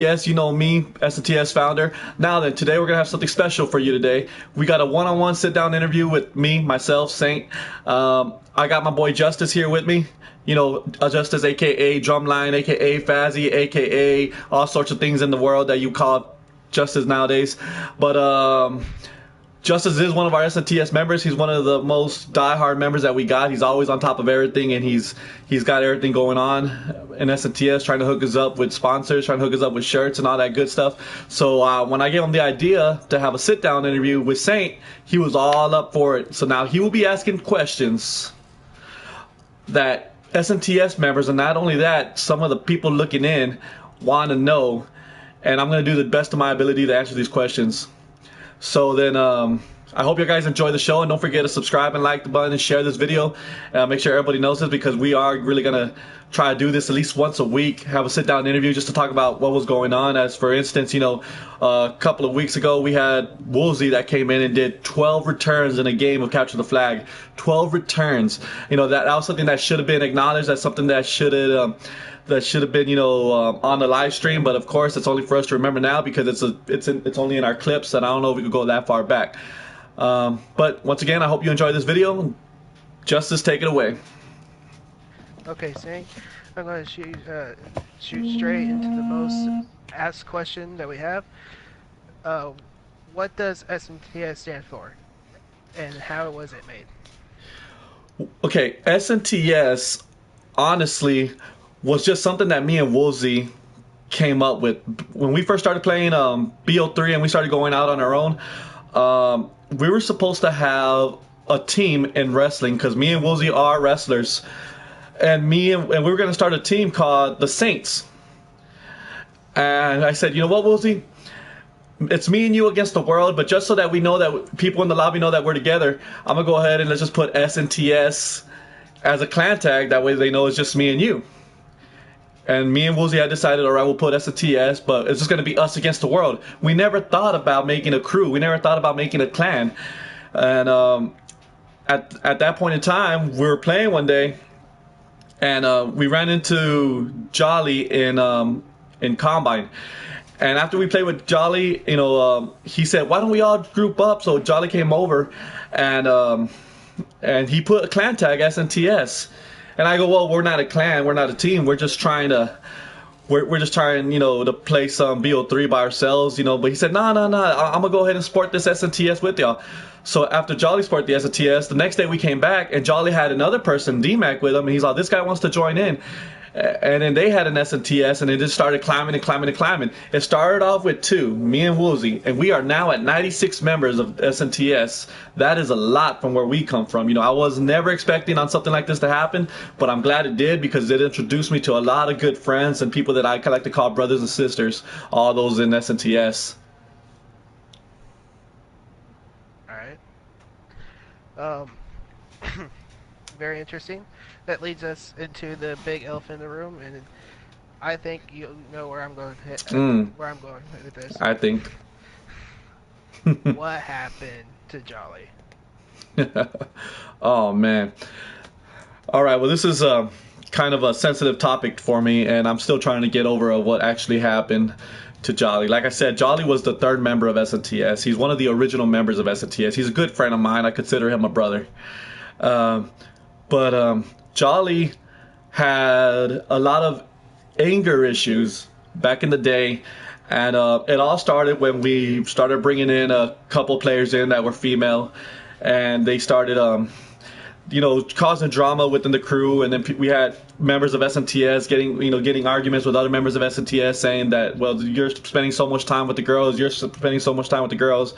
Yes, you know me, SNTS founder. Now then, today we're going to have something special for you today. We got a one-on-one sit-down interview with me, myself, Saint. I got my boy Justice here with me. You know, Justice, a.k.a. Drumline, a.k.a. Fazzy, a.k.a. all sorts of things in the world that you call Justice nowadays. But Justice is one of our SNTS members. He's one of the most die-hard members that we got. He's always on top of everything, and he's got everything going on in SNTS, trying to hook us up with sponsors, trying to hook us up with shirts and all that good stuff. So when I gave him the idea to have a sit-down interview with Saint, he was all up for it. So now he will be asking questions that SNTS members, and not only that, some of the people looking in want to know, and I'm going to do the best of my ability to answer these questions. So then, I hope you guys enjoy the show, and don't forget to subscribe and like the button and share this video. Make sure everybody knows this, because we are really gonna try to do this at least once a week. Have a sit-down interview just to talk about what was going on. As for instance, you know, a couple of weeks ago we had Woolsey that came in and did 12 returns in a game of Capture the Flag. 12 returns. You know, that was something that should have been acknowledged. That's something that should have been, you know, on the live stream, but of course it's only for us to remember now because it's only in our clips, and I don't know if we could go that far back. But once again, I hope you enjoy this video. Justice, take it away. Okay, Sing, I'm going to shoot straight into the most asked question that we have. What does SNTS stand for, and how was it made? Okay, SNTS honestly was just something that me and Woolsey came up with when we first started playing BO3 and we started going out on our own. We were supposed to have a team in wrestling because me and Woolsey are wrestlers, and we were going to start a team called the Saints. And I said, you know what, Woolsey? It's me and you against the world, but just so that we know that people in the lobby know that we're together, I'm going to go ahead and let's just put SNTS as a clan tag. That way they know it's just me and you. And me and Woolsey had decided, all right, we'll put SNTS, but it's just going to be us against the world. We never thought about making a crew. We never thought about making a clan. And at that point in time, we were playing one day, and we ran into Jolly in Combine. And after we played with Jolly, you know, he said, why don't we all group up? So Jolly came over, and he put a clan tag, SNTS. And I go, well, we're not a clan, we're not a team, we're just trying, you know, to play some BO3 by ourselves, you know. But he said, no, I'm gonna go ahead and sport this SNTS with y'all. So after Jolly sported the SNTS, the next day we came back and Jolly had another person, D-Mac, with him, and he's like, this guy wants to join in. And then they had an SNTS, and it just started climbing and climbing and climbing. It started off with 2, me and Woolsey, and we are now at 96 members of SNTS. That is a lot from where we come from. You know, I was never expecting on something like this to happen, but I'm glad it did, because it introduced me to a lot of good friends and people that I like to call brothers and sisters, all those in SNTS. Alright. Very interesting. That leads us into the big elephant in the room, and I think you know where I'm going. Where I'm going with this. I think. What happened to Jolly? Oh man. All right. Well, this is kind of a sensitive topic for me, and I'm still trying to get over what actually happened to Jolly. Like I said, Jolly was the 3rd member of SNTS. He's one of the original members of SNTS. He's a good friend of mine. I consider him a brother. But Jolly had a lot of anger issues back in the day, and it all started when we started bringing in a couple players in that were female, and they started you know, causing drama within the crew. And then we had members of SNTS getting arguments with other members of SNTS, saying that, well, you're spending so much time with the girls, you're spending so much time with the girls.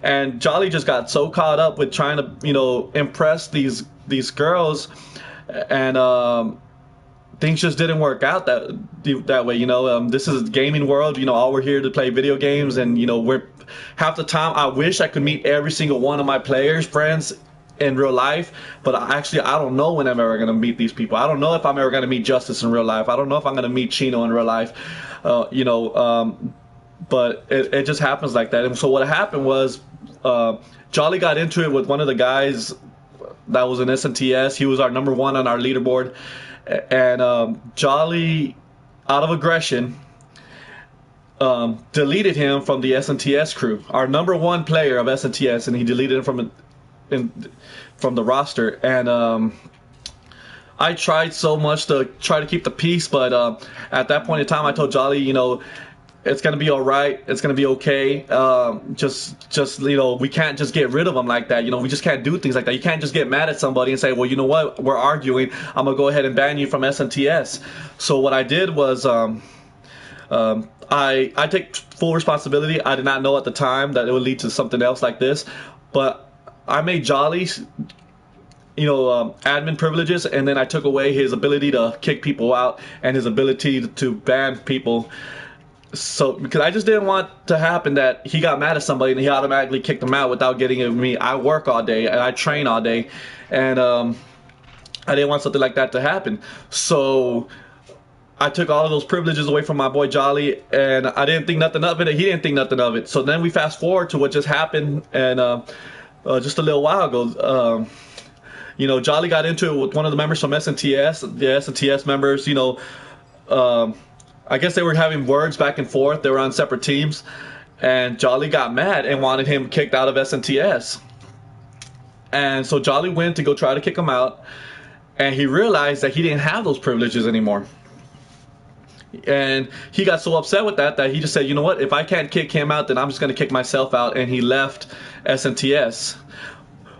And Jolly just got so caught up with trying to, you know, impress these girls, and things just didn't work out that way. You know, this is a gaming world. You know, all we're here to play video games, and you know, we're half the time I wish I could meet every single one of my players friends in real life, but I don't know when I'm ever going to meet these people. I don't know if I'm ever going to meet Justice in real life. I don't know if I'm going to meet Chino in real life. You know, but it just happens like that. And so what happened was, Jolly got into it with one of the guys that was in SNTS. He was our number 1 on our leaderboard, and Jolly, out of aggression, deleted him from the SNTS crew, our number one player of SNTS, and he deleted him from the roster. And I tried so much to try to keep the peace, but at that point in time, I told Jolly, it's gonna be all right. It's gonna be okay. Just we can't just get rid of them like that. We just can't do things like that. You can't just get mad at somebody and say, well, you know what? We're arguing. I'm gonna go ahead and ban you from SNTS. So what I did was, I take full responsibility. I did not know at the time that it would lead to something else like this, but I made Jolly, admin privileges, and then I took away his ability to kick people out and his ability to ban people. So because I just didn't want to happen that he got mad at somebody and he automatically kicked them out without getting it with me. I work all day and I train all day, and I didn't want something like that to happen. So I took all of those privileges away from my boy Jolly, and I didn't think nothing of it, and he didn't think nothing of it. So then we fast forward to what just happened, and just a little while ago, Jolly got into it with one of the members from SNTS. The SNTS members, I guess they were having words back and forth. They were on separate teams, and Jolly got mad and wanted him kicked out of SNTS. And so Jolly went to go try to kick him out, and he realized that he didn't have those privileges anymore. And he got so upset with that he just said, you know what, if I can't kick him out, then I'm just going to kick myself out, and he left SNTS.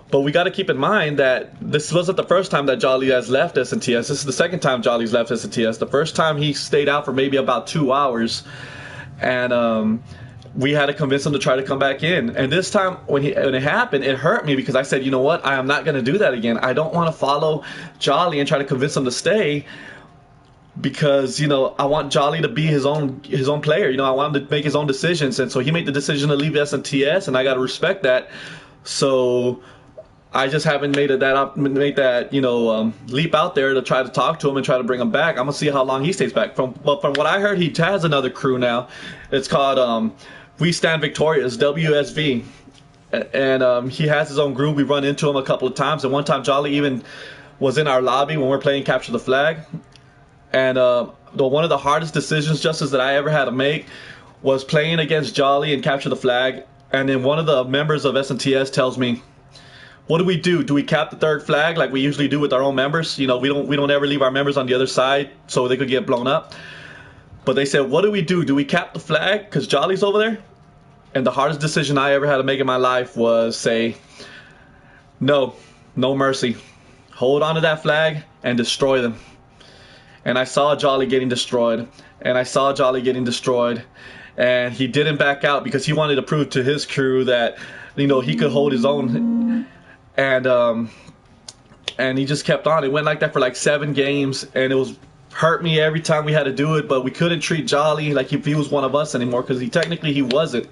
But we got to keep in mind that this wasn't the first time that Jolly has left SNTS. This is the second time Jolly's left SNTS. The first time he stayed out for maybe about 2 hours, and we had to convince him to try to come back in. And this time, when it happened, it hurt me because I said, you know what, I am not going to do that again. I don't want to follow Jolly and try to convince him to stay, because I want Jolly to be his own player. I want him to make his own decisions, and so he made the decision to leave SNTS, and I got to respect that. So I just haven't made that leap out there to try to talk to him and try to bring him back. I'm gonna see how long he stays back. From what I heard, he has another crew now. It's called We Stand Victorious, WSV, and he has his own group. We run into him a couple of times, and one time Jolly even was in our lobby when we're playing Capture the Flag. And one of the hardest decisions, Justice, that I ever had to make was playing against Jolly and Capture the Flag. And then one of the members of SNTS tells me, what do we do? Do we cap the third flag like we usually do with our own members? We don't ever leave our members on the other side so they could get blown up. But they said, what do we do? Do we cap the flag because Jolly's over there? And the hardest decision I ever had to make in my life was say, no mercy. Hold on to that flag and destroy them. And I saw Jolly getting destroyed, and he didn't back out because he wanted to prove to his crew that he could hold his own, and he just kept on. It went like that for like 7 games, and it was hurt me every time we had to do it, but we couldn't treat Jolly like if he was one of us anymore, because he wasn't.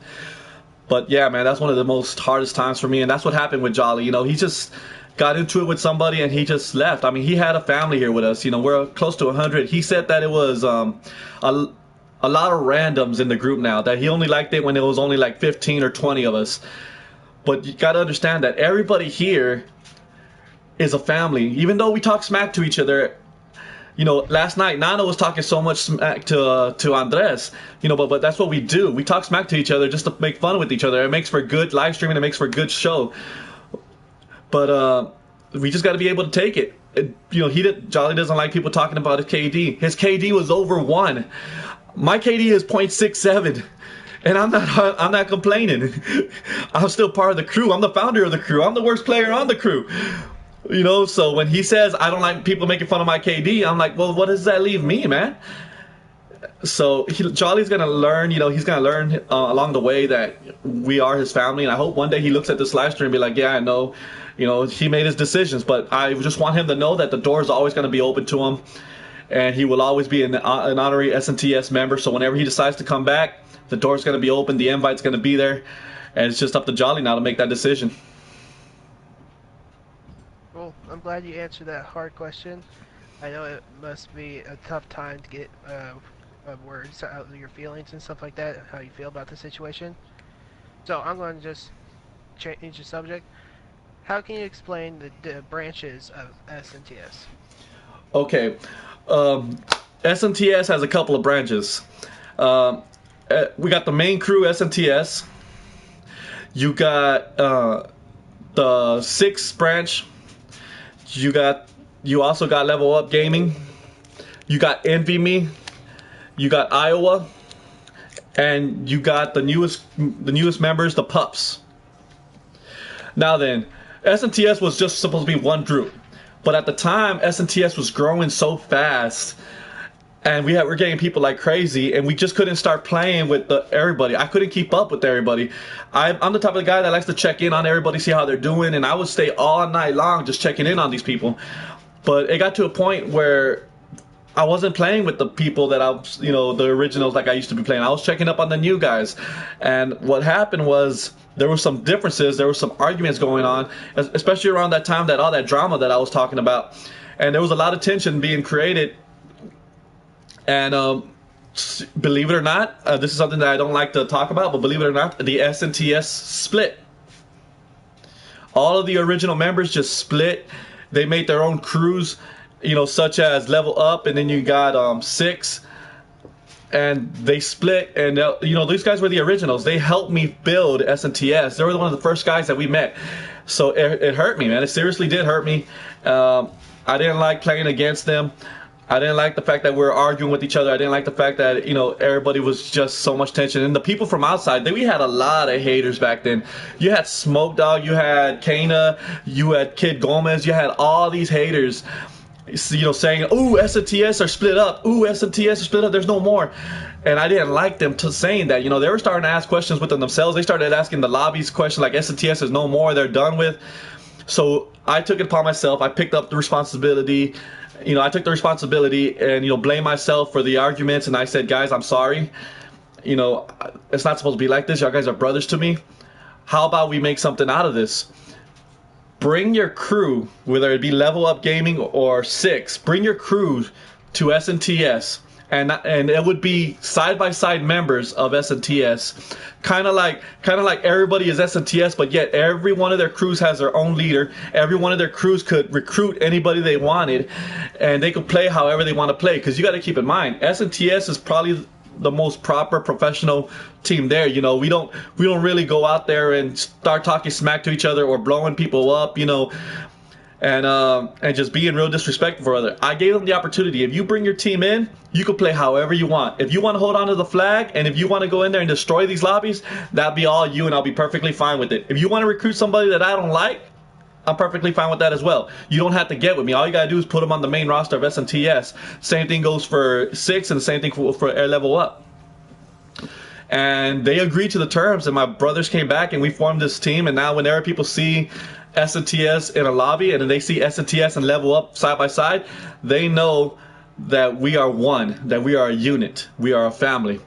But yeah, man, that's one of the most hardest times for me, and that's what happened with Jolly. He just got into it with somebody and he just left. I mean, he had a family here with us. We're close to 100. He said that it was a lot of randoms in the group now, that he only liked it when it was only like 15 or 20 of us. But you got to understand that everybody here is a family. Even though we talk smack to each other, last night Nano was talking so much smack to Andres, but that's what we do. We talk smack to each other just to make fun with each other. It makes for good live streaming. It makes for a good show. But we just got to be able to take it. Jolly doesn't like people talking about his KD. His KD was over 1. My KD is 0.67, and I'm not complaining. I'm still part of the crew. I'm the founder of the crew. I'm the worst player on the crew. So when he says I don't like people making fun of my KD, I'm like, well, what does that leave me, man? So Jolly's gonna learn. He's gonna learn along the way that we are his family, and I hope one day he looks at this live stream and be like, yeah, I know. He made his decisions, but I just want him to know that the door is always going to be open to him, and he will always be an honorary SNTS member. So whenever he decides to come back, the door is going to be open, the invite's going to be there, and it's just up to Jolly now to make that decision. Well, I'm glad you answered that hard question. I know it must be a tough time to get words out of your feelings and stuff like that, how you feel about the situation. So I'm going to just change the subject. How can you explain the branches of SNTS? Okay, SNTS has a couple of branches. we got the main crew SNTS. You got the 6th branch. You also got Level Up Gaming. You got Envy Me. You got Iowa, and you got the newest members, the Pups. Now then, SNTS was just supposed to be one group, but at the time, SNTS was growing so fast, and we're getting people like crazy, and we just couldn't start playing with everybody. I couldn't keep up with everybody. I'm the type of guy that likes to check in on everybody, see how they're doing, and I would stay all night long just checking in on these people. But it got to a point where I wasn't playing with the people that the originals like I used to be playing. I was checking up on the new guys. And what happened was there were some differences, there were some arguments going on, especially around that time, all that drama that I was talking about. And there was a lot of tension being created. And believe it or not, this is something that I don't like to talk about, but believe it or not, the SNTS split. All of the original members just split. They made their own crews, such as Level Up, and then you got 6, and they split. And these guys were the originals. They helped me build SNTS. They were one of the first guys that we met. So it hurt me, man. It seriously did hurt me. I didn't like playing against them. I didn't like the fact that we were arguing with each other. I didn't like the fact that, everybody was just so much tension. And the people from outside, we had a lot of haters back then. You had Smoke Dog, you had Kana, you had Kid Gomez, you had all these haters, saying, ooh, SNTS are split up. Ooh, SNTS are split up. There's no more. And I didn't like them saying that. They were starting to ask questions within themselves. They started asking the lobbies questions like SNTS is no more. They're done with. So I took it upon myself. I picked up the responsibility. I took the responsibility and, blame myself for the arguments. And I said, guys, I'm sorry. It's not supposed to be like this. Y'all guys are brothers to me. How about we make something out of this? Bring your crew, whether it be Level Up Gaming or 6, bring your crew to SNTS. And it would be side-by-side members of SNTS. Kind of like everybody is SNTS, but yet every one of their crews has their own leader. Every one of their crews could recruit anybody they wanted, and they could play however they want to play. Because you got to keep in mind, SNTS is probably the most proper professional team there. We don't really go out there and start talking smack to each other or blowing people up, and just being real disrespectful for others. I gave them the opportunity. If you bring your team in, you can play however you want. If you want to hold on to the flag, and if you want to go in there and destroy these lobbies, that'd be all you, and I'll be perfectly fine with it. If you want to recruit somebody that I don't like, I'm perfectly fine with that as well. You don't have to get with me. All you gotta do is put them on the main roster of SNTS. Same thing goes for 6, and the same thing for Air Level Up. And they agreed to the terms, and my brothers came back, and we formed this team. And now whenever people see SNTS in a lobby, and then they see SNTS and Level Up side by side, they know that we are one, that we are a unit, we are a family.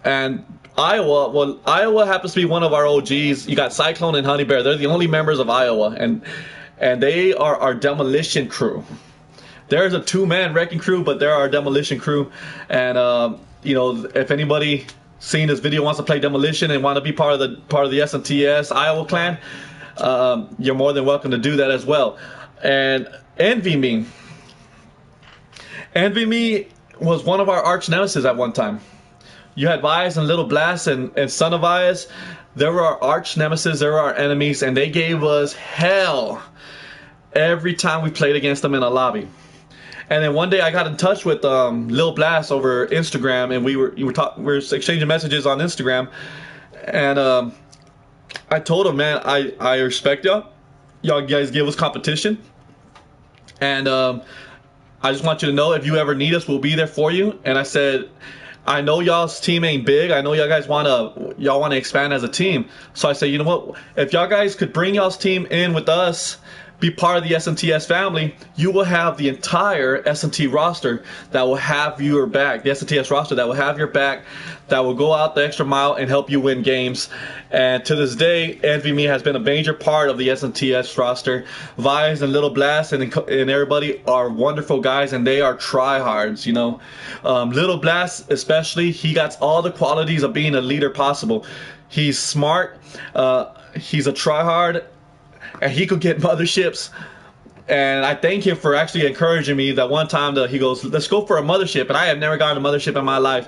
And Iowa happens to be one of our OGs. You got Cyclone and Honey Bear. They're the only members of Iowa, and they are our demolition crew. There's a 2-man wrecking crew, but they're our demolition crew. And if anybody seeing this video wants to play demolition and want to be part of the SNTS Iowa clan, you're more than welcome to do that as well. And Envy Me was one of our arch nemesis at one time. You had Vias and Little Blast and Son of Vias. They were our arch nemesis. They were our enemies, and they gave us hell every time we played against them in a lobby. And then one day I got in touch with Lil Blast over Instagram, and we were exchanging messages on Instagram. And I told him, man, I respect y'all. Y'all guys give us competition. And I just want you to know, if you ever need us, we'll be there for you. And I said, I know y'all's team ain't big. I know y'all guys wanna expand as a team. So I said, you know what? If y'all guys could bring y'all's team in with us, be part of the SNTS family, you will have the entire SNT roster that will have your back. The SNTS roster that will have your back, that will go out the extra mile and help you win games. And to this day, Envy Me has been a major part of the SNTS roster. Vies and Little Blast and everybody are wonderful guys, and they are tryhards, Little Blast especially, he got all the qualities of being a leader possible. He's smart, he's a tryhard, and he could get motherships. And I thank him for actually encouraging me that one time that he goes, let's go for a mothership. And I have never gotten a mothership in my life.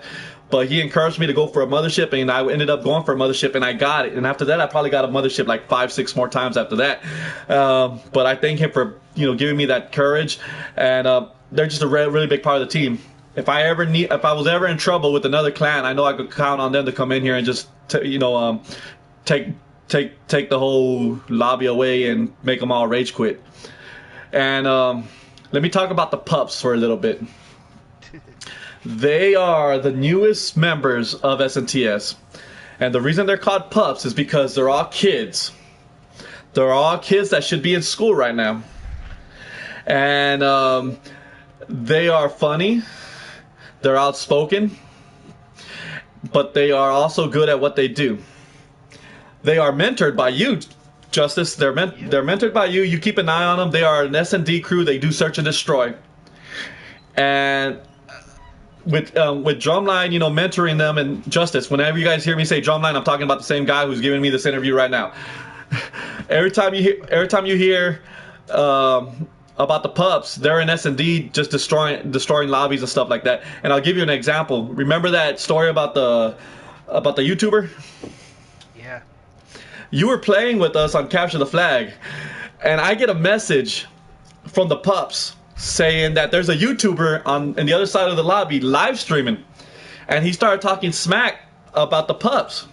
but he encouraged me to go for a mothership, and I ended up going for a mothership, and I got it. And after that, I probably got a mothership like 5-6 more times after that. But I thank him for giving me that courage, and they're just a really big part of the team. If I was ever in trouble with another clan, I know I could count on them to come in here and just take the whole lobby away and make them all rage quit. And let me talk about the Pups for a little bit. They are the newest members of SNTS. And the reason they're called Pups is because they're all kids. They're all kids that should be in school right now. And they are funny. They're outspoken. But they are also good at what they do. They are mentored by you, Justice. They're mentored by you. You keep an eye on them. They are an S&D crew. They do search and destroy. And with Drumline, mentoring them, and Justice, whenever you guys hear me say Drumline, I'm talking about the same guy who's giving me this interview right now. every time you hear about the Pups, they're in S&D just destroying lobbies and stuff like that. And I'll give you an example. Remember that story about the YouTuber? Yeah. You were playing with us on Capture the Flag, and I get a message from the Pups saying that there's a YouTuber on the other side of the lobby live streaming, and he started talking smack about the Pups.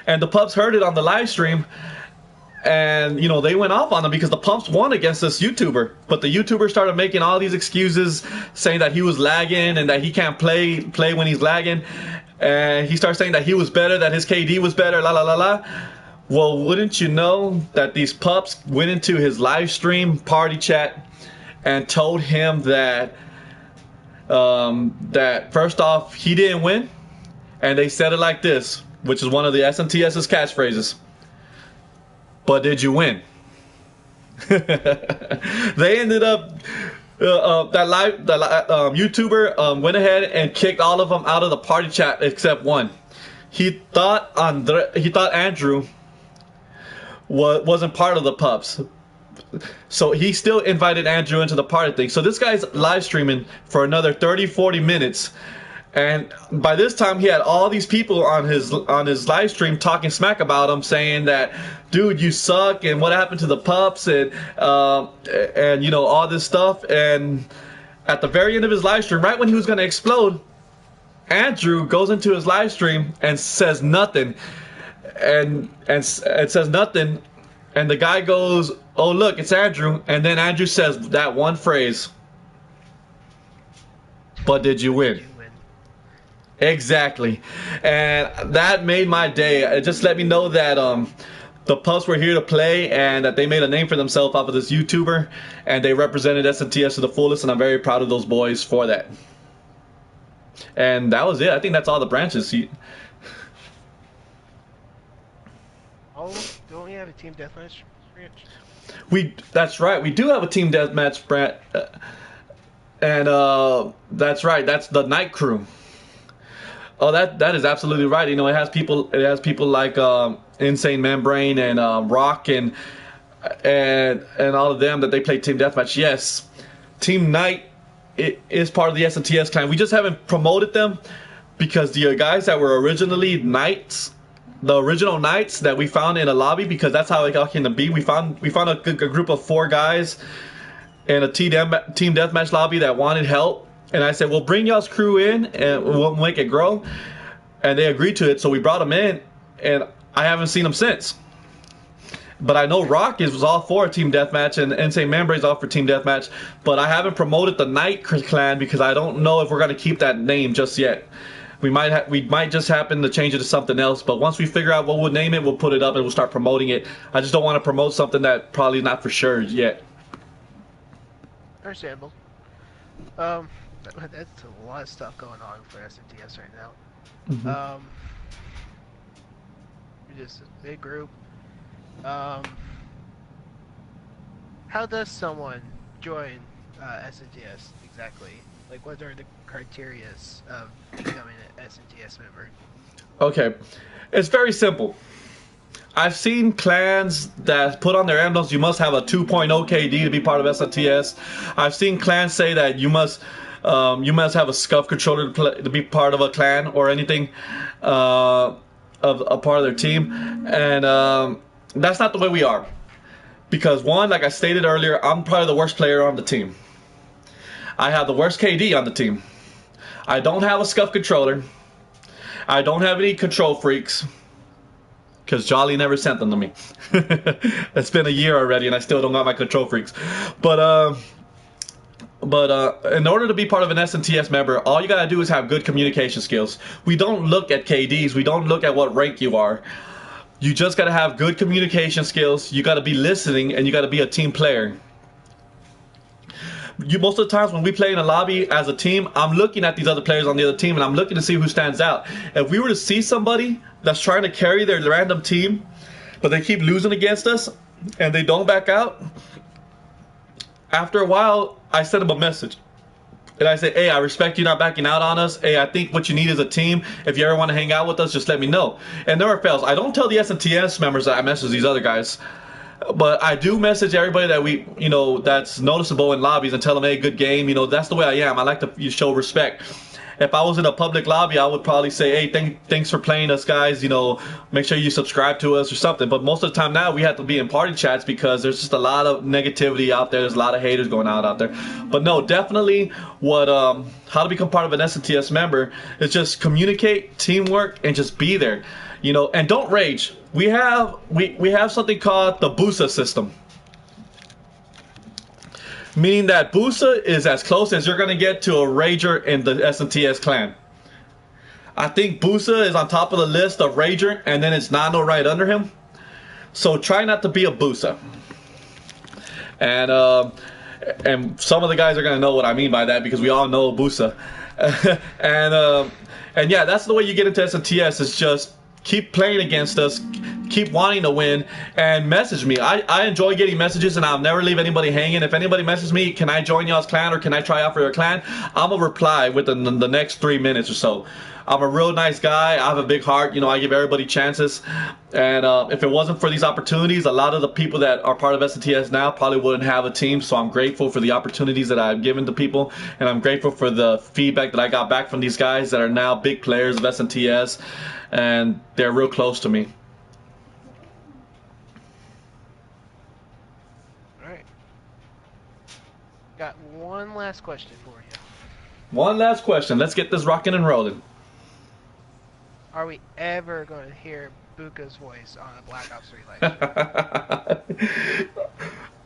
And the Pups heard it on the live stream, and they went off on him because the Pups won against this YouTuber. But the YouTuber started making all these excuses, saying that he was lagging and that he can't play when he's lagging. And he started saying that he was better, that his KD was better, la la la la. Well, wouldn't you know that these Pups went into his live stream party chat and told him that that first off, he didn't win, and they said it like this, which is one of the SNTS's catchphrases: but did you win? They ended up that YouTuber went ahead and kicked all of them out of the party chat except one. He thought Andrew wasn't part of the Pups, so he still invited Andrew into the party thing. So this guy's live streaming for another 30-40 minutes, and by this time he had all these people on his live stream talking smack about him, saying that, dude, you suck, and what happened to the Pups, and all this stuff. And at the very end of his live stream, right when he was going to explode, Andrew goes into his live stream and says nothing, and says nothing, and the guy goes, "Oh look, it's Andrew," and then Andrew says that one phrase: "But did you win?" Exactly. And that made my day. It just let me know that the Pups were here to play, and that they made a name for themselves off of this YouTuber, and they represented SNTS to the fullest, and I'm very proud of those boys for that. And that was it. I think that's all the branches. Oh, don't we have a team deathmatch branch? That's right. We do have a team deathmatch branch, and that's right. That's the Night Crew. Oh, that is absolutely right. It has people like Insane Membrane and Rock and all of them that they play team deathmatch. Yes, Team Night is part of the SNTS clan. We just haven't promoted them because the guys that were originally Knights, the original Knights that we found in a lobby, because that's how it got came to be. We found a group of 4 guys in a team deathmatch lobby that wanted help. And I said, well, bring y'all's crew in and we'll make it grow. And they agreed to it, so we brought them in, and I haven't seen them since. But I know Rock was all for Team Deathmatch, and Insane Membrane's all for Team Deathmatch. But I haven't promoted the Night Clan because I don't know if we're going to keep that name just yet. We might just happen to change it to something else. But once we figure out what we'll name it, we'll put it up and we'll start promoting it. I just don't want to promote something that probably not for sure yet. Understandable. That's a lot of stuff going on for SNTS right now. Mm-hmm. We're just a big group. How does someone join SNTS exactly? Like, what are the criteria of becoming an SNTS member? Okay, it's very simple. I've seen clans that put on their emblems, you must have a 2.0 KD to be part of SNTS. I've seen clans say that you must You must have a scuff controller to be part of a clan or anything, of a part of their team, and that's not the way we are. Because one, like I stated earlier, I'm probably the worst player on the team. I have the worst KD on the team. I don't have a scuff controller. I don't have any control freaks. Because Jolly never sent them to me. It's been a year already and I still don't got my control freaks. But in order to be part of an SNTS member, all you gotta do is have good communication skills. We don't look at KDs. We don't look at what rank you are. You just gotta have good communication skills. You gotta be listening, and you gotta be a team player. Most of the times when we play in a lobby as a team, I'm looking at these other players on the other team, and I'm looking to see who stands out. If we were to see somebody that's trying to carry their random team, but they keep losing against us, and they don't back out, after a while, I send them a message. And I say, hey, I respect you not backing out on us. Hey, I think what you need is a team. If you ever want to hang out with us, just let me know. And never fails. I don't tell the SNTS members that I message these other guys. But I do message everybody that that's noticeable in lobbies and tell them, hey, good game. That's the way I am. I like to show respect. If I was in a public lobby, I would probably say, hey, thanks for playing us, guys. Make sure you subscribe to us or something. But most of the time now, we have to be in party chats because there's just a lot of negativity out there. There's a lot of haters going out there. But no, definitely how to become part of an SNTS member is just communicate, teamwork, and just be there. And don't rage. We have something called the Bucca system. Meaning that Bucca is as close as you're going to get to a Rager in the SNTS clan. I think Bucca is on top of the list of Rager, and then it's Nano right under him. So try not to be a Bucca. And some of the guys are going to know what I mean by that because we all know Bucca. and yeah, that's the way you get into SNTS, is just keep playing against us, keep wanting to win, and message me. I enjoy getting messages, and I'll never leave anybody hanging. If anybody messages me, can I join y'all's clan or can I try out for your clan, I'm going to reply within the next 3 minutes or so. I'm a real nice guy. I have a big heart. I give everybody chances. And if it wasn't for these opportunities, a lot of the people that are part of SNTS now probably wouldn't have a team. So I'm grateful for the opportunities that I've given to people. And I'm grateful for the feedback that I got back from these guys that are now big players of SNTS. And they're real close to me. All right. Got one last question for you. One last question. Let's get this rocking and rolling. Are we ever going to hear Bucca's voice on a Black Ops 3 live stream?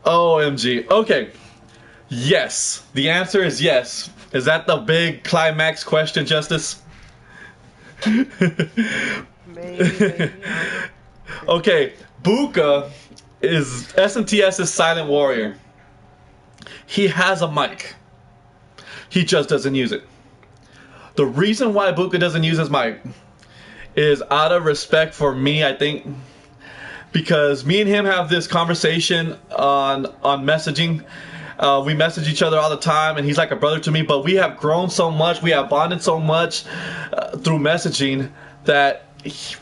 OMG. Okay. Yes. The answer is yes. Is that the big climax question, Justice? Maybe. Okay. Bucca is SNTS's silent warrior. He has a mic. He just doesn't use it. The reason why Bucca doesn't use his mic is out of respect for me, I think, because me and him have this conversation on messaging. We message each other all the time, and he's like a brother to me, but we have grown so much, we have bonded so much through messaging that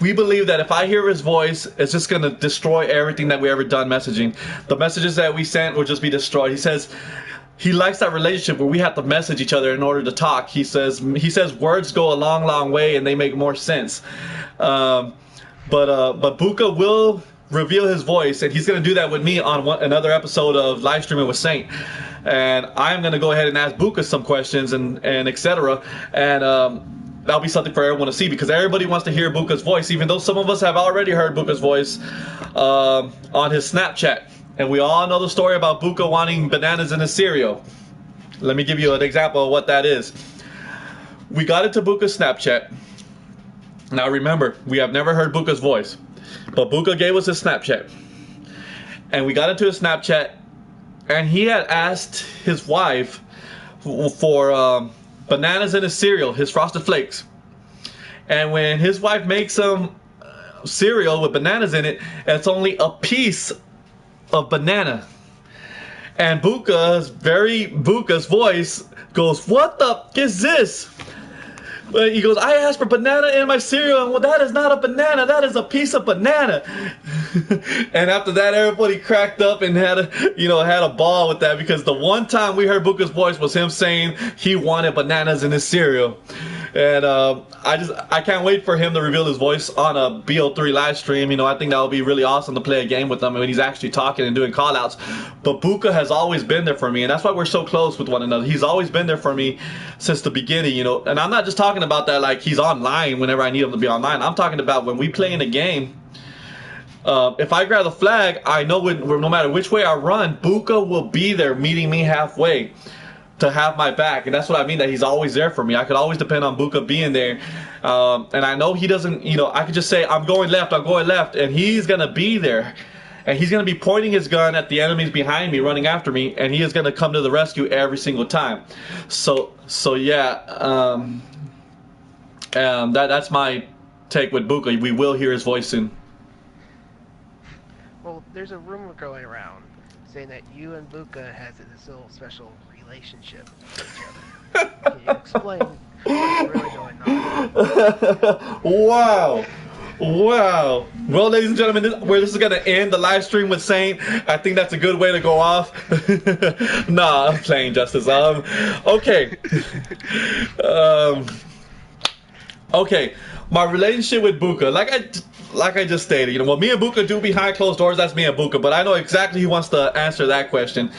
we believe that if I hear his voice, it's just going to destroy everything that we ever done messaging. The messages that we sent will just be destroyed. He says he likes that relationship where we have to message each other in order to talk. He says words go a long, long way and they make more sense. But Bucca will reveal his voice, and he's going to do that with me on another episode of Livestreaming with Saint. And I'm going to go ahead and ask Bucca some questions and etc. And that'll be something for everyone to see, because everybody wants to hear Bucca's voice, even though some of us have already heard Bucca's voice on his Snapchat. And we all know the story about Bucca wanting bananas in his cereal. Let me give you an example of what that is. We got into Bucca's Snapchat. Now remember, we have never heard Bucca's voice, but Bucca gave us his Snapchat. And we got into his Snapchat, and he had asked his wife for bananas in his cereal, his Frosted Flakes. And when his wife makes some cereal with bananas in it, it's only a piece of banana. And Bucca's voice goes, "What the f is this?" But he goes, I asked for banana in my cereal, and well, that is not a banana, that is a piece of banana. And after that, everybody cracked up and had a ball with that, because the one time we heard Bucca's voice was him saying he wanted bananas in his cereal. And I can't wait for him to reveal his voice on a BO3 live stream. I think that would be really awesome to play a game with him when he's actually talking and doing call outs. But Bucca has always been there for me, and that's why we're so close with one another. He's always been there for me since the beginning, and I'm not just talking about that like he's online whenever I need him to be online. I'm talking about when we play in a game. If I grab the flag, I know no matter which way I run, Bucca will be there meeting me halfway to have my back. And that's what I mean, that he's always there for me. I could always depend on Bucca being there. And I know he doesn't, I could just say, I'm going left, and he's going to be there. And he's going to be pointing his gun at the enemies behind me, running after me, and he is going to come to the rescue every single time. So yeah, that's my take with Bucca. We will hear his voice soon. Well, there's a rumor going around saying that you and Bucca has this little special relationship with each other. Can you explain what's really going on? Wow. Well, ladies and gentlemen, this is going to end the live stream with Saint. I think that's a good way to go off. Nah, I'm playing, Justice. Okay. Okay. My relationship with Bucca, like I just stated, what me and Bucca do behind closed doors, that's me and Bucca. But I know exactly who wants to answer that question.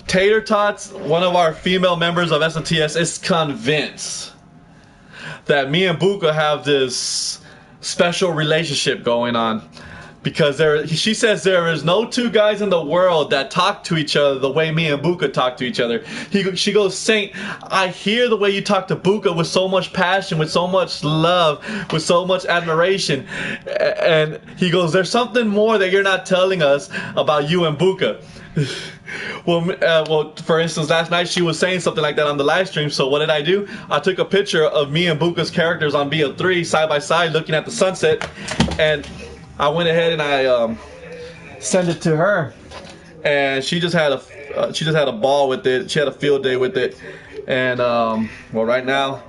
Tater Tots, one of our female members of SNTS, is convinced that me and Bucca have this special relationship going on, because she says there is no two guys in the world that talk to each other the way me and Bucca talk to each other. She goes, Saint, I hear the way you talk to Bucca with so much passion, with so much love, with so much admiration. And he goes, there's something more that you're not telling us about you and Bucca. Well, for instance, last night she was saying something like that on the live stream. So what did I do? I took a picture of me and Bucca's characters on BO3 side by side, looking at the sunset, and I went ahead and I sent it to her, and she just had a ball with it. She had a field day with it, and well, right now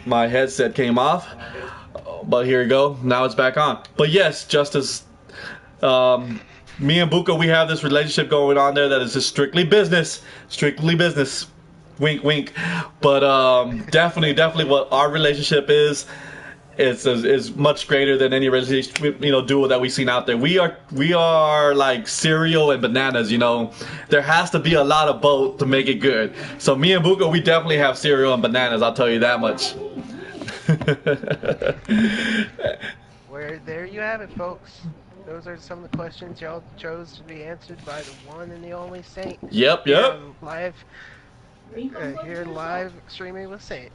my headset came off, but here we go. Now it's back on. But yes, Justice. Me and Bucca, we have this relationship going on there that is just strictly business. Wink, wink. But definitely, what our relationship is much greater than any relationship, duo that we've seen out there. We are like cereal and bananas. There has to be a lot of both to make it good. So me and Bucca, we definitely have cereal and bananas. I'll tell you that much. Well, there you have it, folks. Those are some of the questions y'all chose to be answered by the one and the only Saint. Yep. Here live streaming with Saint.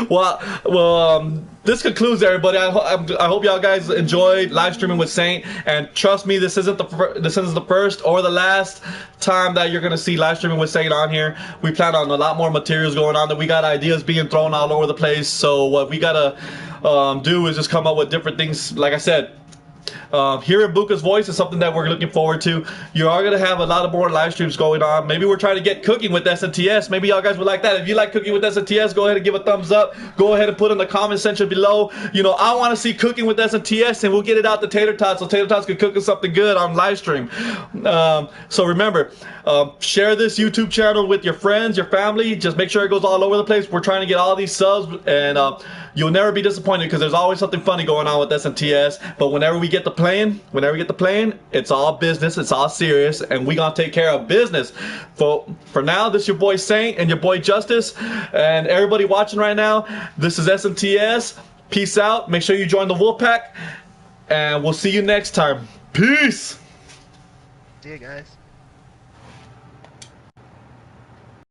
well, this concludes, everybody. I hope y'all guys enjoyed live streaming with Saint, and trust me, this isn't the first or the last time that you're gonna see live streaming with Saint on here. We plan on a lot more materials going on. That we got ideas being thrown all over the place. So what we gotta do is just come up with different things. Like I said, hearing Bucca's voice is something that we're looking forward to. You are going to have a lot of more live streams going on. Maybe we're trying to get cooking with SNTS. Maybe y'all guys would like that. If you like cooking with SNTS, go ahead and give a thumbs up. Go ahead and put in the comment section below. I want to see cooking with SNTS, and we'll get it out to Tater Tots so Tater Tots can cook us something good on live stream. So remember, share this YouTube channel with your friends, your family. Just make sure it goes all over the place. We're trying to get all these subs, and you'll never be disappointed, because there's always something funny going on with SNTS. But whenever we get to playing, it's all business, it's all serious, and we gonna take care of business. For now, this is your boy Saint and your boy Justice, and everybody watching right now, this is SNTS. Peace out. Make sure you join the Wolfpack, and we'll see you next time. Peace. See you guys.